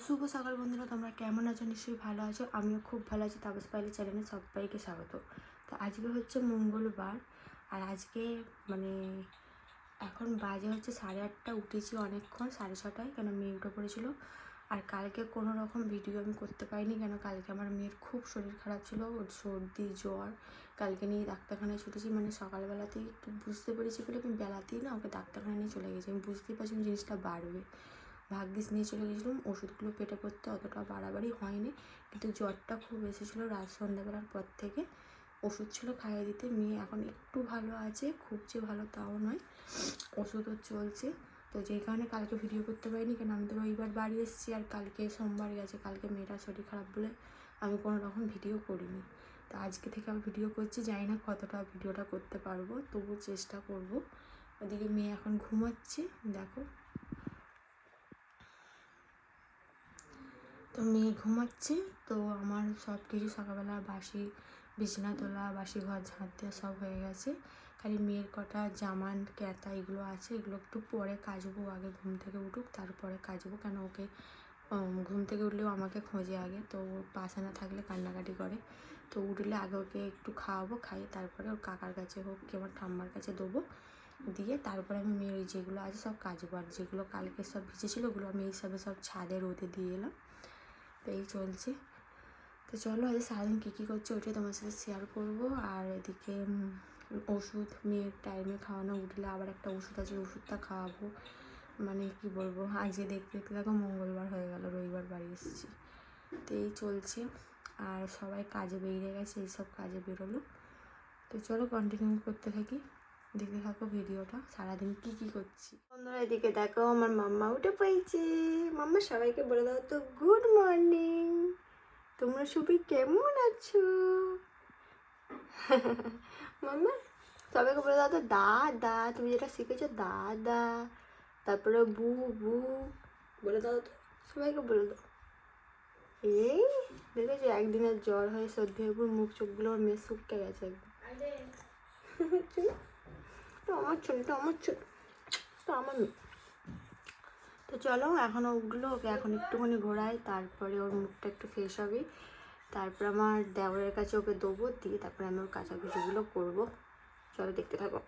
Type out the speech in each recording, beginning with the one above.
শুভ সকাল বন্ধুরা, তোমরা কেমন আছো? নিশ্চয়ই ভালো আছো। আমিও খুব ভালো আছি। তাপস পাইলে চ্যানেলে সবাইকে স্বাগত। তো আজকে হচ্ছে মঙ্গলবার, আর আজকে মানে এখন বাজে হচ্ছে 8:30। উঠেছি অনেকক্ষণ, 6:30, কেন মেয়ে উঠে পড়েছিল। আর কালকে কোনো রকম ভিডিও আমি করতে পারিনি, কেন কালকে আমার মেয়ের খুব শরীর খারাপ ছিল, ওর সর্দি জ্বর। কালকে নিয়ে ডাক্তারখানায় ছুটেছি, মানে সকালবেলাতেই একটু বুঝতে পেরেছি বলে আমি বেলাতেই না ওকে ডাক্তারখানায় নিয়ে চলে গেছি। আমি বুঝতেই পারছি জিনিসটা বাড়বে, ভাগ্যিস নিয়ে চলে গেছিলাম। ওষুধগুলো পেটে পড়তে অতটা বাড়াবাড়ি হয়নি, কিন্তু জ্বরটা খুব এসেছিলো রাত সন্ধ্যাবেলার পর থেকে। ওষুধ ছিল খাইয়ে দিতে, মেয়ে এখন একটু ভালো আছে, খুব যে ভালো তাও নয়, ওষুধও চলছে। তো যেই কারণে কালকে ভিডিও করতে পারিনি, কেন আমি তো রবিবার বাড়ি এসেছি, আর কালকে সোমবার গেছে। কালকে মেয়েটার শরীর খারাপ বলে আমি কোনো রকম ভিডিও করিনি। তো আজকে থেকে আমি ভিডিও করছি, জানি না কতটা ভিডিওটা করতে পারবো, তবু চেষ্টা করব। ওদিকে মেয়ে এখন ঘুমাচ্ছে, দেখো। তো মেয়ে ঘুমাচ্ছে, তো আমার সব কিছু সকালবেলা বাসি বিছানা তোলা, বাসি ঘর ঝাঁট দেওয়া সব হয়ে গেছে। খালি মেয়ের কটা জামান ক্যাতা এগুলো আছে, এগুলো একটু পরে কাচবো। আগে ঘুম থেকে উঠুক তারপরে কাচবো, কেন ওকে ঘুম থেকে উঠলেও আমাকে খোঁজে আগে, তো ওর পাশে না থাকলে কান্নাকাটি করে। তো উঠলে আগে ওকে একটু খাওয়াবো, খাইয়ে তারপরে ওর কাকার কাছে হোক কি আমার ঠাম্মার কাছে দেবো, দিয়ে তারপরে আমি মেয়ের যেগুলো আছে সব কাচবো। আর যেগুলো কালকে সব ভিজেছিলো ওগুলো আমি এইসবে সব ছাদে রোদে দিয়ে এলাম। তো এই চলছে। তো চলো আজ সারাদিন কী কী করছে ওইটাই তোমার সাথে শেয়ার করবো। আর এদিকে ওষুধ মেয়ের টাইমে খাওয়ানো, উঠলে আবার একটা ওষুধ আছে, ওষুধটা খাওয়াবো। মানে কি বলবো, আজকে দেখতে দেখতে দেখো মঙ্গলবার হয়ে গেল, রবিবার বাড়ি এসেছি। তো এই চলছে, আর সবাই কাজে বেরিয়ে গেছে, এইসব কাজে বেরোলো। তো চলো কন্টিনিউ করতে থাকি, দেখতে থাকো ভিডিওটা সারাদিন কী কী করছি। বন্ধুরা এদিকে দেখো আমার মাম্মা উঠে পড়েছে। মাম্মা সবাইকে বলে দাও তো গুড মর্নিং, তোমরা সবাই কেমন আছো? মাম্মা সবাইকে বলে দাও তো দাদা, তুমি যেটা শিখেছো দাদা, তারপরে বু বু বলে দাও তো, সবাইকে বলে দাও। এই দেখেছো একদিনের জ্বর হয়ে সর্দি হয়ে পুরো মুখ চোখগুলো আমার মেয়ে শুকিয়ে গেছে একদম। তো আমার ছোট, তো আমার ছোট, তো আমার মেয়ে। তো চলো এখনও উঠলো, ওকে এখন একটুখানি ঘোরাই, তারপরে ওর মুখটা একটু ফ্রেশ হবে, তারপর আমার দেওরের কাছে ওকে দেবো, দিয়ে তারপরে আমি ওর কাচাকুচিগুলো করবো। চলো দেখতে থাকো।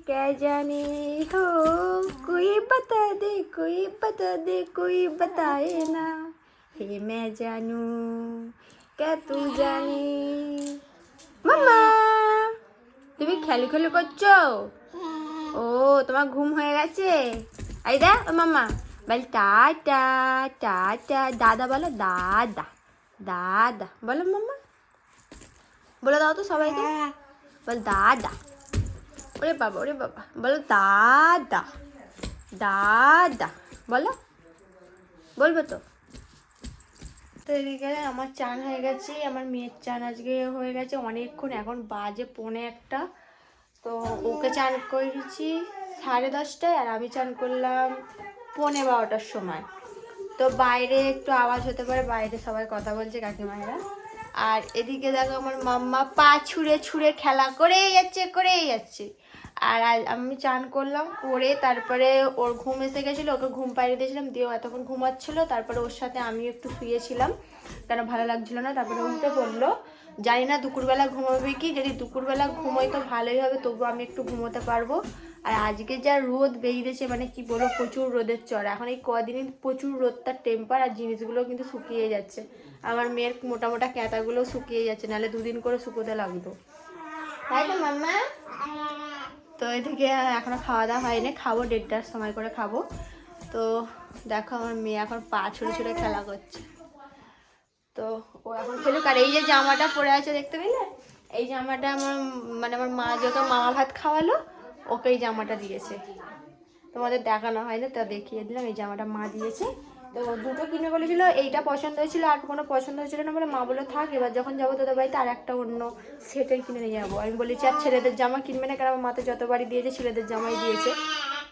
কে জানে হো কোই বাতা দে, কোই বাতা দে, কোই বাতায়ে না, হে मैं जानू क्या तू জানি। মাম্মা তুমি খেলি খেলি করছো? ও তোমার ঘুম হয়ে গেছে? এই দা ও মাম্মা বল টাটা, টাটা দাদা বলো, দাদা দাদা বলো মাম্মা, বলে দাও তো সবাইকে, বল দাদা। ওরে বাবা, ওরে বাবা, বলো দাদা, দাদা বলো, বলবে তো। তো এদিকে আমার চান হয়ে গেছে, আমার মেয়ের চান আজকে হয়ে গেছে অনেকক্ষণ, এখন বাজে 1:45। তো ওকে চান করেছি 10:30টায়, আর আমি চান করলাম 12:45টার সময়। তো বাইরে একটু আওয়াজ হতে পারে, বাইরে সবাই কথা বলছে কাকিমায়েরা। আর এদিকে দেখো আমার মাম্মা পা ছুঁড়ে ছুঁড়ে খেলা করেই যাচ্ছে, করেই যাচ্ছে। আর আমি চান করলাম, করে তারপরে ওর ঘুম এসে গেছিলো, ওকে ঘুম পাড়িয়ে দিয়েছিলাম, দিয়ে এতক্ষণ ঘুমাচ্ছিলো। তারপরে ওর সাথে আমি একটু শুয়েছিলাম, কেন ভালো লাগছিলো না। তারপরে উঠে পড়লো, জানি না দুপুরবেলা ঘুমাবে কি, যদি দুপুরবেলা ঘুমোই তো ভালোই হবে, তবু আমি একটু ঘুমোতে পারবো। আর আজকে যা রোদ বেরিয়েছে, মানে কি বলবো, প্রচুর রোদের চড়। এখন এই কদিনই প্রচুর রোদটার টেম্পার, আর জিনিসগুলো কিন্তু শুকিয়ে যাচ্ছে। আমার মেয়ের মোটা মোটা ক্যাঁতাগুলো শুকিয়ে যাচ্ছে, নাহলে 2 দিন করে শুকোতে লাগতো, তাই তো মাম্মা? তো এদিকে এখনো খাওয়া দাওয়া হয়নি, খাবো 1:30টার সময় করে খাবো। তো দেখো আমার মেয়ে এখন পা ছুঁড়ে ছুঁড়ে খেলা করছে। তো ও এখন খেলুক। আর এই যে জামাটা পরে আছে দেখতে পেলে, এই জামাটা আমার মানে আমার মা যত মামা ভাত খাওয়ালো, ওকে এই জামাটা দিয়েছে। তোমাদের দেখানো হয় না, তা দেখিয়ে দিলাম। এই জামাটা মা দিয়েছে। তো দুটো কিনে বলেছিল, এইটা পছন্দ হয়েছিল, আর কোনো পছন্দ হয়েছিল না বলে মা বলে থাক, এবার যখন যাবো তোদের বাড়িতে আর একটা অন্য সেটের কিনে নিয়ে যাবো। আমি বলেছি আর ছেলেদের জামা কিনবে না, কারণ আমার মাতে যতবারই দিয়েছে ছেলেদের জামাই দিয়েছে।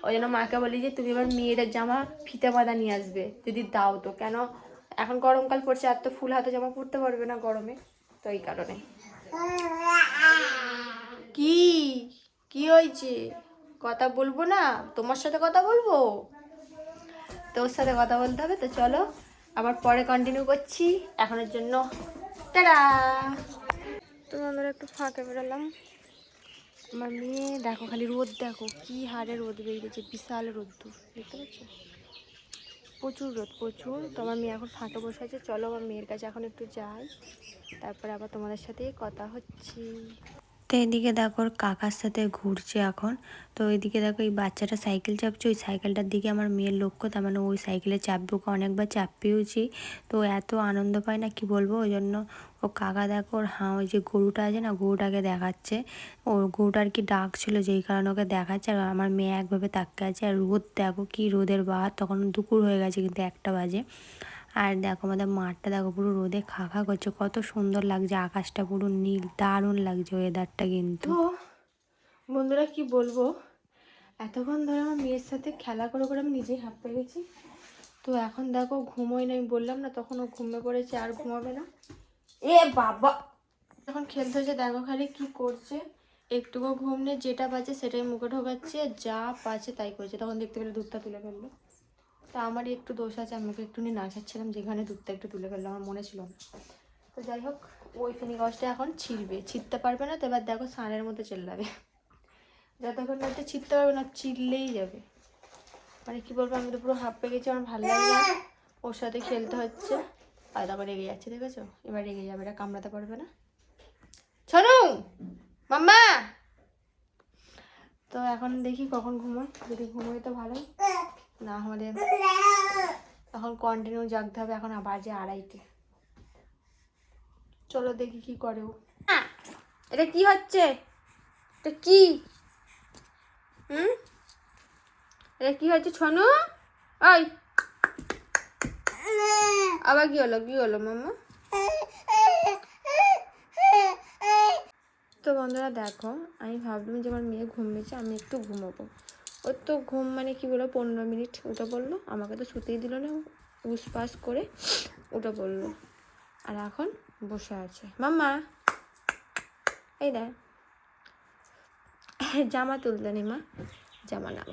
ওই জন্য মাকে বলি যে তুমি এবার মেয়েদের জামা ফিতে বাঁধা নিয়ে আসবে, যদি দাও তো, কেন এখন গরমকাল পড়ছে, আর তো ফুল হাতে জামা পরতে পারবে না গরমে, তো এই কারণে। কি কি হয়েছে? কথা বলবো না? তোমার সাথে কথা বলবো? তোর সাথে কথা বলতে হবে। তো চলো আবার পরে কন্টিনিউ করছি। এখনের জন্য টাটা। তো আমরা একটু ফাঁকে বেরোলাম। আমার মেয়ে দেখো, খালি রোদ দেখো কি হারে রোদ বেরিয়েছে, বিশাল রোদ্দুর দেখতে পাচ্ছ, প্রচুর রোদ প্রচুর। তো আমার মেয়ে এখন ফাঁকে বসে আছে, চলো আমার মেয়ের কাছে এখন একটু যাই, তারপরে আবার তোমাদের সাথে কথা হচ্ছি। তো এদিকে দেখো ওর কাকার সাথে ঘুরছে এখন। তো এদিকে দেখো এই বাচ্চাটা সাইকেল চাপছে, ওই সাইকেলটার দিকে আমার মেয়ের লক্ষ্য, তার মানে ওই সাইকেলে চাপবে, ওকে অনেকবার চাপিয়েছি। তো এত আনন্দ পায় না কি বলবো, ওই জন্য ও কাকা দেখো ওর ওই যে গরুটা আছে না, গরুটাকে দেখাচ্ছে। ও গরুটার কি ডাক ছিল, যেই কারণে ওকে দেখাচ্ছে। আর আমার মেয়ে একভাবে তাকিয়ে আছে। আর রোদ দেখো কি রোদের বাহার, তখন দুপুর হয়ে গেছে কিন্তু 1টা বাজে। আর দেখো আমাদের মাঠটা দেখো পুরো রোদে খা খা করছে, কত সুন্দর লাগছে, আকাশটা পুরো নীল, দারুণ লাগছে ওয়েদারটা কিন্তু। বন্ধুরা কি বলবো, এতক্ষণ ধরে আমার মেয়ের সাথে খেলা করে করে আমি নিজেই হাঁপ পেয়ে গেছি। তো এখন দেখো ঘুমোই না, আমি বললাম না তখন ও ঘুমিয়ে পড়েছে, আর ঘুমাবে না। এ বাবা, এখন খেলতে হচ্ছে, দেখো খালি কি করছে, একটুকু ঘুম নেই, যেটা পাচ্ছে সেটাই মুখে ঢোকাচ্ছে, যা পাচ্ছে তাই করছে। তখন দেখতে পেলে দুধটা তুলে ফেললো। তা আমারই একটু দোষ আছে, আমাকে একটুখানি নাচাচ্ছিলাম, যেখানে দুধটা একটু তুলে ফেললো, আমার মনে ছিল না। তো যাই হোক, ওই ফিনিগসটা এখন ছিঁড়তে পারবে না। তো এবার দেখো সানের মতো চেল্লাবে, যতক্ষণ না ছিঁড়তে পারবে না চিল্লেই যাবে। মানে কি বলবো, আমি তো পুরো হাঁপ পেয়ে গেছি, আমার ভালো লাগে না, ওর সাথে খেলতে হচ্ছে। আর তারপর রেগে যাচ্ছে, দেখেছো, এবার রেগে যাবে, এটা কামড়াতে পারবে না। শোনো মাম্মা। তো এখন দেখি কখন ঘুমোয়, যদি ঘুমোয় তো ভালোই, না হলে এখন কন্টিনিউ জাগতে হবে। এখন বাজে 2:30। চলো দেখি কি করে ও। এটা কি হচ্ছে, এটা কি, এটা কি হচ্ছে ছনু? ওই আবার কি হলো, কি হলো মাম্মা? তো বন্ধুরা দেখো, আমি ভাবলাম যে আমার মেয়ে ঘুমিয়েছে, আমি একটু ঘুমোবো। ওর তো ঘুম মানে কি বলবো, 15 মিনিট উঠে পড়লো, আমাকে তো শুতেই দিল না, উসপাস করে উঠে পড়লো। আর এখন বসে আছে। মাম্মা এই দেখ, জামা তুলতে নি মা, জামা নাও।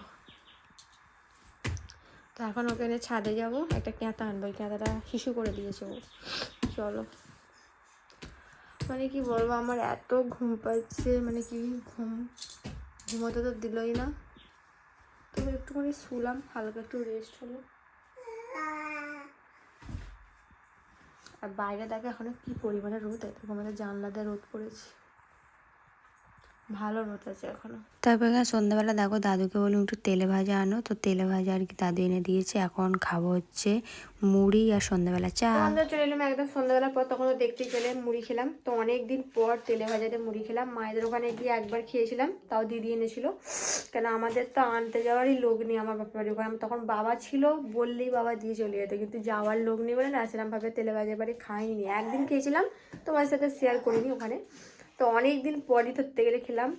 তো এখন ওকে এনে ছাদে যাবো, একটা ক্যাঁথা আনবো, ওই ক্যাঁথাটা শিশু করে দিয়েছে ও। চলো, মানে কি বলবো, আমার এত ঘুম পাচ্ছে, মানে কি ঘুমোতে তো দিলই না। তবে একটুখানি শুলাম, হালকা একটু রেস্ট হলো। আর বাইরে দেখো এখনো কি পরিমাণে রোদ, এরকম আমাদের জানলাতে রোদ পড়েছে, ভালো রোদ আছে এখনো। তারপরে সন্ধ্যাবেলা দেখো দাদুকে বললাম একটু তেলে ভাজা আনো, তো তেলে ভাজা আর কি দাদু এনে দিয়েছে। এখন খাবো হচ্ছে মুড়ি আর সন্ধ্যাবেলা চা। আমরা চলে এলাম একদম সন্ধ্যাবেলার পর, তখন তো দেখতেই পেলে মুড়ি খেলাম। তো অনেকদিন পর তেলে ভাজাতে মুড়ি খেলাম। মায়েদের ওখানে গিয়ে একবার খেয়েছিলাম, তাও দিদি এনেছিল, কেন আমাদের তো আনতে যাওয়ারই লোক নেই আমার বাপের বাড়ি ওখানে। তখন বাবা ছিল, বললেই বাবা দিয়ে চলে যেত, কিন্তু যাওয়ার লোক নেই বলে না সেরকমভাবে তেলে ভাজার বাড়ি খাইনি। একদিন খেয়েছিলাম, তোমার সাথে শেয়ার করিনি ওখানে। তো অনেক দিন পরই ধরতে গেলে খেলাম,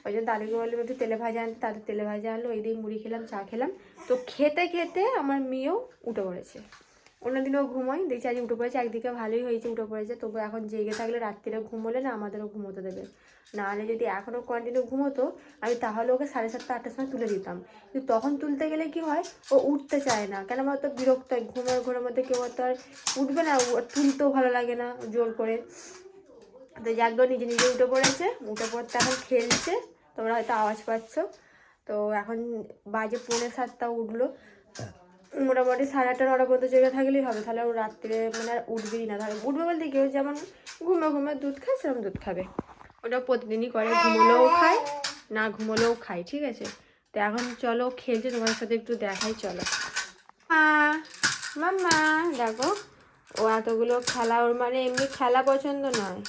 ওই জন্য দাদুকে বললাম একটু তেলে ভাজা আনতে, তাদের তেলে ভাজা আনলো, এই দিয়ে মুড়ি খেলাম, চা খেলাম। তো খেতে খেতে আমার মেয়েও উঠে পড়েছে। অন্যদিনও ঘুমোয়, দেখছি আজ উঠে পড়েছে, একদিকে ভালোই হয়েছে উঠে পড়েছে। তবু এখন জেগে থাকলে রাত্রিরে ঘুমোলে না আমাদেরও ঘুমোতে দেবে, নাহলে যদি এখনও কন্টিনিউ ঘুমোতো আমি তাহলে ওকে 7:30 8টার সময় তুলে দিতাম। কিন্তু তখন তুলতে গেলে কি হয়, ও উঠতে চায় না, কেন আমার তো বিরক্ত হয়, ঘরের মধ্যে কেউ তো আর উঠবে না, তুলতেও ভালো লাগে না জোর করে। তো যাকে নিজে নিজে উঠে পড়েছে, উঠে পড়তে এখন খেলছে, তোমরা হয়তো আওয়াজ পাচ্ছ। তো এখন বাজে 6:45 উঠলো, মোটামুটি 8:30 9টা পর্যন্ত জেগে থাকলেই হবে, তাহলে ও রাত্রে মানে আর উঠবেই না। তাহলে উঠবে বলতে কেউ যেমন ঘুমে দুধ খায় সেরকম দুধ খাবে, ওটা প্রতিদিনই করে, ঘুমোলেও খায় না ঘুমোলেও খায়, ঠিক আছে। তো এখন চলো খেলছে, তোমার সাথে একটু দেখাই, চলো। মাম্মা দেখো, ও এতগুলো খেলা, ওর মানে এমনি খেলা পছন্দ নয়,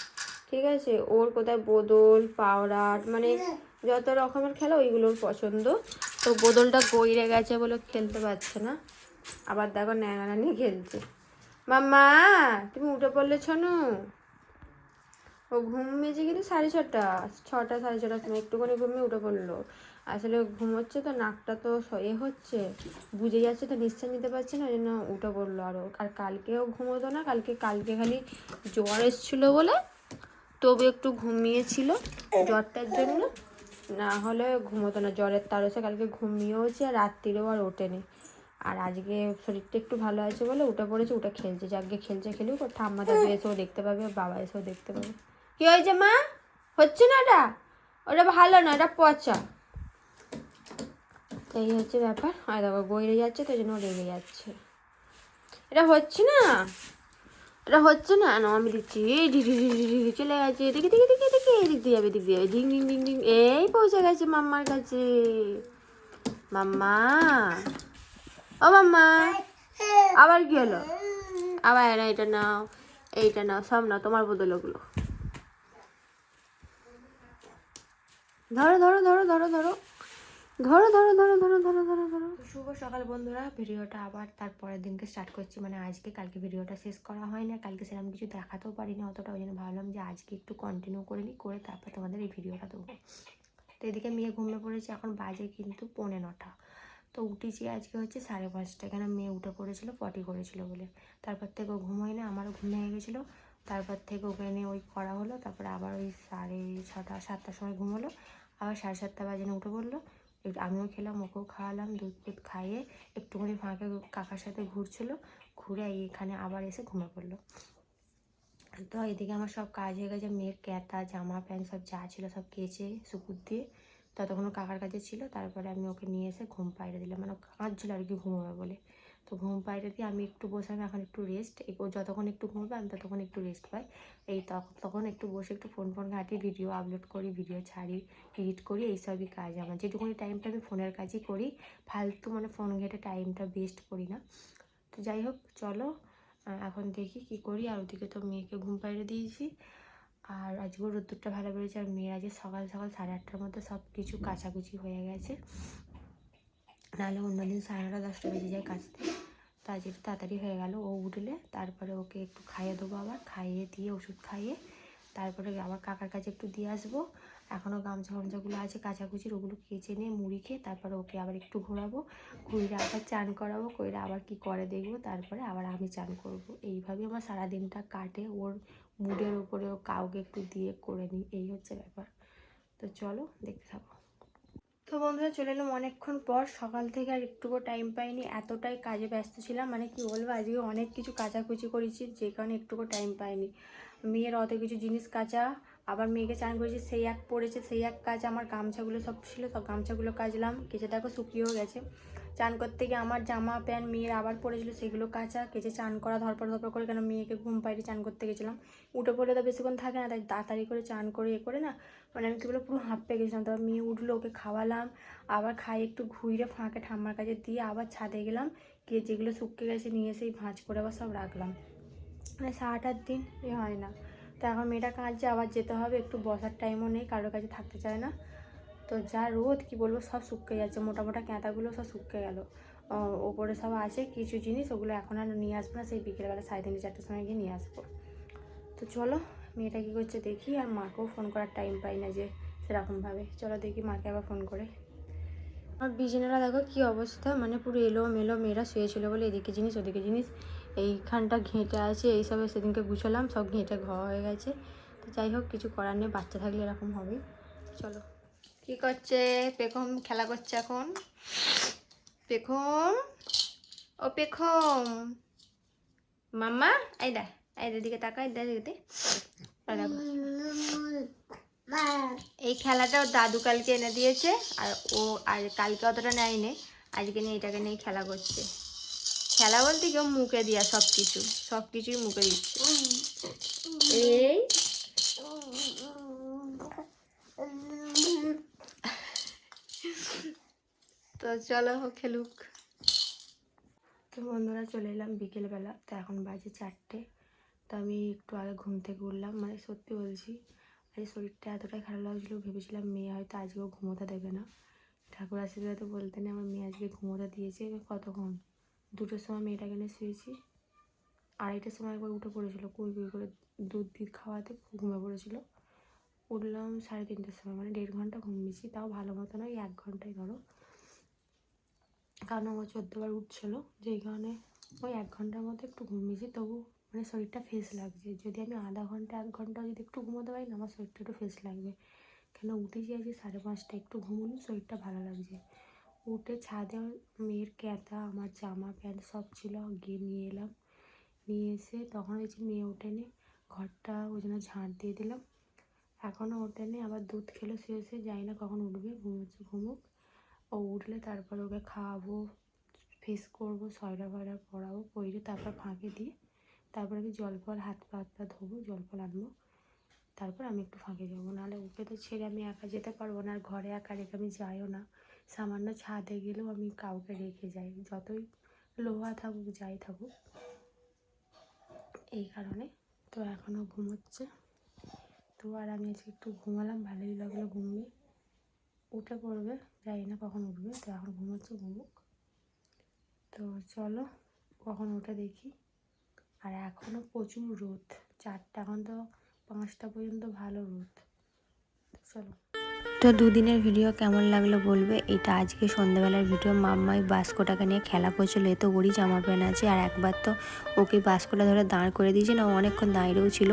ঠিক আছে, ওর কোথায় বোতল পাউডার মানে যত রকমের খেলা ওইগুলোর পছন্দ। তো বোতলটা গইরে গেছে বলে খেলতে পারছে না, আবার দেখো ন্যাঙানা নিয়ে খেলছে। মাম্মা তুমি উঠে পড়লে ছনু, ও ঘুমিয়েছে কিন্তু 6:30 6টা 6:30 সময় একটুখানি ঘুমিয়ে উঠে পড়লো। আসলে ঘুমোচ্ছে তো, নাকটা তো হচ্ছে, বুঝে যাচ্ছে তো, নিঃশ্বাস নিতে পারছে না, ওই জন্য উঠে পড়লো আরও। আর কালকেও ঘুমোতো না, কালকে খালি জ্বর এসেছিলো বলে তবু একটু ঘুমিয়েছিল জ্বরটার জন্য, না হলে ঘুমোতো না, জ্বরের তারসে কালকে ঘুমিয়েওছে আর রাত্রিরেও আর ওঠেনি। আর আজকে শরীরটা একটু ভালো আছে বলে উঠে পড়েছে, উঠে খেলছে, যাকে খেলছে খেলুক, ওর ঠাম্মা দাদু এসেও দেখতে পাবে, ওর বাবা এসেও দেখতে পাবে। কী হয়েছে মা? হচ্ছে না ওটা, ওটা ভালো না, ওটা পচা। এই হচ্ছে ব্যাপার। আর দেখো গইরে যাচ্ছে, তো জন্য রেগে যাচ্ছে। এটা হচ্ছে না, এটা হচ্ছে না, না আমি দিচ্ছি। এই চলে গেছে, দেখে দেখে দেখে দেখে এদিক দিয়ে যাবে, এদিক দিয়ে যাবে, ধিং ধিং ধিং ধিং। এই পৌঁছে গেছে মাম্মার কাছে। মাম্মা, ও মাম্মা, আবার কি হলো? আবার না, এটা নাও, এইটা নাও, সব নাও, তোমার বদল ওগুলো। ধরো ধরো ধরো ধরো ধরো ধরো ধরো ধরো ধরো ধরো ধরো ধরো। শুভ সকাল বন্ধুরা, ভিডিওটা আবার তারপরের দিনকে স্টার্ট করছি। মানে আজকে কালকে ভিডিওটা শেষ করা হয় না, কালকে সেরকম কিছু দেখাতেও পারিনি অতটা, ওই জন্য ভাবলাম যে আজকে একটু কন্টিনিউ করে নিই, করে তারপর তোমাদের এই ভিডিওটা দেবো। তো এদিকে মেয়ে ঘুমিয়ে পড়েছে, এখন বাজে কিন্তু 9:45। তো উঠেছি আজকে হচ্ছে 5:30, কেন মেয়ে উঠে পড়েছিল পটি করেছিল বলে। তারপর থেকে ও ঘুমোয় না, আমারও ঘুম ভেঙে গেছিলো। তারপর থেকে ওকে এনে ওই করা হলো, তারপরে আবার ওই 6:30 7টার সময় ঘুমোলো, আবার 7:30 বাজে উঠে পড়লো। আমিও খেলাম, ওকেও খাওয়ালাম, দুধ ফুধ খাইয়ে একটুখানি ফাঁকে কাকার সাথে ঘুরছিলো, ঘুরে এখানে আবার এসে ঘুমিয়ে পড়লো। তো এদিকে আমার সব কাজ হয়ে গেছে, মেয়ের ক্যাতা জামা প্যান্ট সব যা ছিল সব কেচে সুপুর দিয়ে ততক্ষণ কাকার কাছে ছিল। তারপরে আমি ওকে নিয়ে এসে ঘুম পাড়িয়ে দিলাম, মানে কাঁদছিল আর কি ঘুমোবে বলে। তো ঘুম পাড়িয়ে দিয়ে আমি একটু বসে, আমি এখন একটু রেস্ট, ও যতক্ষণ একটু ঘুমোবে আমি ততক্ষণ একটু রেস্ট পাই। এই তখন একটু বসে একটু ফোন ঘাঁটি, ভিডিও আপলোড করি, ভিডিও ছাড়ি, এডিট করি, এইসবই কাজ আমার। যেটুকুনি টাইমটা আমি ফোনের কাজই করি, ফালতু মানে ফোন ঘেঁটে টাইমটা ওয়েস্ট করি না। তো যাই হোক, চলো এখন দেখি কি করি। আর ওদিকে তো মেয়েকে ঘুম পাড়িয়ে দিয়েছি, আর আজকেও রোদ্দুরটা ভালো বেড়েছে। আর মেয়ের আজকে সকাল সকাল 8:30টার মধ্যে সব কিছু কাচাকুচি হয়ে গেছে, নাহলে অন্যদিন 9:30 10টা বেজে যায় কাচতে। তো আজ একটু তাড়াতাড়ি হয়ে গেল। ও উঠলে তারপরে ওকে একটু খাইয়ে দেবো, আবার খাইয়ে দিয়ে ওষুধ খাইয়ে তারপরে আবার কাকার কাছে একটু দিয়ে আসবো। এখনও গামছাগুলো আছে কাচাকুচির, ওগুলো কেচে নিয়ে মুড়ি খেয়ে তারপরে ওকে আবার একটু ঘোরাবো, ঘুরে আবার চান করাবো, করে আবার কি করে দেখবো, তারপরে আবার আমি চান করব। এইভাবেই আমার সারাদিনটা কাটে, ওর মুডের ওপরেও কাউকে একটু দিয়ে করে নিই, এই হচ্ছে ব্যাপার। তো চলো দেখতে থাকো। তো বন্ধুরা চলে এলাম অনেকক্ষণ পর, সকাল থেকে আর একটুকু টাইম পাইনি, এতটাই কাজে ব্যস্ত ছিলাম, মানে কি বলবো, আজকে অনেক কিছু কাচাকুচি করেছি যে কারণে একটুকু টাইম পাইনি। মেয়ের অত কিছু জিনিস কাচা, আবার মেয়েকে চান করেছি, সেই এক পড়েছে, সেই এক কাজ, আমার গামছাগুলো সব ছিল, সব গামছাগুলো কাচলাম, কেচে দেখো শুকিয়েও গেছে। চান করতে গিয়ে আমার জামা প্যান্ট মেয়ের আবার পড়েছিল, সেগুলো কাচা, কেচে চান করা ধরপড় করে, কেন মেয়েকে ঘুম পাড়িয়ে চান করতে গেছিলাম। উঠে পড়লে তো বেশিক্ষণ থাকে না, তাই তাড়াতাড়ি করে চান করে করে না, মানে আমি কী বলে পুরো হাঁপিয়ে গেছিলাম। তারপর মেয়ে উঠলো, ওকে খাওয়ালাম, আবার খাই একটু ঘুরে ফাঁকে ঠাম্মার কাছে দিয়ে আবার ছাদে গেলাম, গিয়ে যেগুলো শুকিয়ে গেছে নিয়ে এসেই ভাঁজ করে আবার সব রাখলাম। মানে 7-8 দিন হয় না। তো এখন মেয়েটা কাঁদছে, আবার যেতে হবে, একটু বসার টাইমও নেই, কারোর কাছে থাকতে চায় না। তো যা রোদ কি বলবো, সব শুকিয়ে যাচ্ছে, মোটা মোটা ক্যাঁতাগুলো সব শুকিয়ে গেল। ওপরে সব আছে কিছু জিনিস, ওগুলো এখন আর নিয়ে আসবো না, সেই বিকেলবেলা 3:30-4টার সময় গিয়ে নিয়ে আসবো। তো চলো মেয়েটা কী করছে দেখি, আর মাকেও ফোন করার টাইম পাই না যে সেরকমভাবে। চলো দেখি মাকে আবার ফোন করে। আমার বিছানাটা দেখো কী অবস্থা, মানে পুরো এলোমেলো, মেয়েরা শুয়েছিল বলে এদিকে জিনিস ওদিকে জিনিস, এইখানটা ঘেঁটে আছে, এইসবে সেদিনকে গুছালাম, সব ঘেঁটে ঘর হয়ে গেছে। তো যাই হোক, কিছু করার নেই, বাচ্চা থাকলে এরকম হবেই। চলো। কি করছে পেখম? খেলা করছে এখন পেখম, ও পেখম মাম্মা, এই দে, এই দিকে তাকাই দে, দিকে এই খেলাটা ওর দাদু কালকে এনে দিয়েছে, আর ও আর কালকে অতটা নেয়নি, আজকে নিয়ে এটাকে নিয়ে খেলা করছে। খেলা বলতে কেউ মুখে দিয়া সব কিছুই মুখে দিচ্ছে। এই তো চলো খেলুক। তো বন্ধুরা চলে এলাম বিকেলবেলা, তো এখন বাজে 4টে। তো আমি একটু আগে ঘুম থেকে উঠলাম, মানে সত্যি বলছি আজ শরীরটা এতটাই খারাপ লাগছিলো, ভেবেছিলাম মেয়ে হয়তো আজকেও ঘুমোতে দেবে না। ঠাকুর আশীর্বাদে বলতে নেই, আমার মেয়ে আজকে ঘুমোতে দিয়েছে। কতক্ষণ, 2টোর সময় মেয়েটাকে নিয়ে শুয়েছি, 2:30টার সময় একবার উঠে পড়েছিল, কুই করে দুধ খাওয়াতে ঘুমিয়ে পড়েছিল। উঠলাম 3:30টার সময়, মানে 1.5 ঘন্টা ঘুমিয়েছি, তাও ভালো মতো নয়, 1 ঘন্টাই ধরো, কারণ আমার 14বার উঠছিলো, যেই কারণে ওই 1 ঘন্টার মতো একটু ঘুমিয়েছি। তবু মানে শরীরটা ফ্রেশ লাগছে, যদি আমি আধা ঘন্টা 1 ঘন্টা যদি একটু ঘুমোতে পারি না, আমার শরীরটা একটু ফ্রেশ লাগবে। কেন উঠেছি আজকে 5:30, একটু ঘুমোনো, শরীরটা ভালো লাগছে। উঠে ছাদে মেয়ের ক্যাঁথা আমার জামা প্যান্ট সব ছিল, গিয়ে নিয়ে এলাম। নিয়ে এসে তখন হয়েছে মেয়ে ওঠেনি, ঘরটা ওই জন্য ঝাঁট দিয়ে দিলাম। এখনও ওঠেনি, আবার দুধ খেলো শুয়ে যাই না কখন উঠবে, ঘুমোচ্ছে ঘুমুক। ও উঠলে তারপর ওকে খাওয়াবো, ফেস করবো, সয়রা ফয়রা পরাবো, পরে তারপর ফাঁকে দিয়ে তারপর আমি জল ফল হাত পা ধোবো, জল ফল আনবো, তারপর আমি একটু ফাঁকে যাবো। নাহলে ওকে তো ছেড়ে আমি একা যেতে পারবো না, আর ঘরে একা রেখে আমি যাইও না। সামান্য ছাদে গেলেও আমি কাউকে রেখে যাই, যতই লোহা থাকুক যাই থাকুক, এই কারণে। তো এখনও ঘুমোচ্ছে, তো আর আমি আজকে একটু ঘুমালাম, ভালোই লাগলো ঘুমিয়ে। উঠে পড়বে, জানি না কখন উঠবে, তো এখন ঘুমোচ্ছে, ঘুমুক। তো চলো কখন উঠে দেখি। আর এখনও প্রচুর রোদ, 4টা, এখন তো 5টা পর্যন্ত ভালো রোদ। চলো, তো দুদিনের ভিডিও কেমন লাগলো বলবে। এটা আজকে সন্ধ্যাবেলার ভিডিও। মাম্মাই বাস্কটাকে নিয়ে খেলা করছিল, এ তো ওরই জামা প্যান্ট আছে। আর একবার তো ওকে বাস্কটা ধরে দাঁড় করে দিয়েছে না, ও অনেকক্ষণ দাঁড়িয়েও ছিল।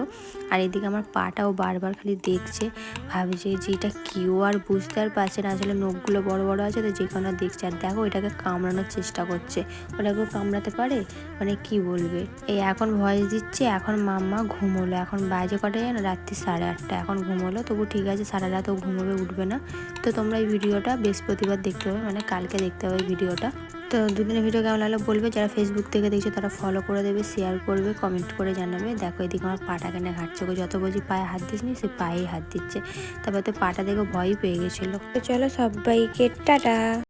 আর এদিকে আমার পাটাও বারবার খালি দেখছে, ভাবছে যে এটা কিও, আর বুঝতে আর পারছে না, আসলে নখগুলো বড় বড় আছে তো যে কোনো দেখছে। আর দেখো এটাকে কামড়ানোর চেষ্টা করছে, ওটাকেও কামড়াতে পারে, মানে কি বলবে। এই এখন ভয়েস দিচ্ছে। এখন মাম্মা ঘুমোলো, এখন বাজে কটা জানো, রাত্রি 8:30। এখন ঘুমোলো, তবু ঠিক আছে, সারা রাতও ঘুমোবে, উঠবে না। তো তোমরা এই ভিডিওটা বৃহস্পতিবার দেখতে হবে, মানে কালকে দেখতে হবে ভিডিওটা। তো দুদিনের ভিডিও কেমন লাগলো বলবে। যারা ফেসবুক থেকে দেখছো তারা ফলো করে দেবে, শেয়ার করবে, কমেন্ট করে জানাবে। দেখো এদিকে আমার পাটা কেনে ঘাটছে, ওকে যত বলছি পায়ে হাত দিস নি, সে পায়েই হাত দিচ্ছে। তারপর তো পাটা দেখে ভয়ই পেয়ে গেছিলো। তো চলো সবাইকে টাটা।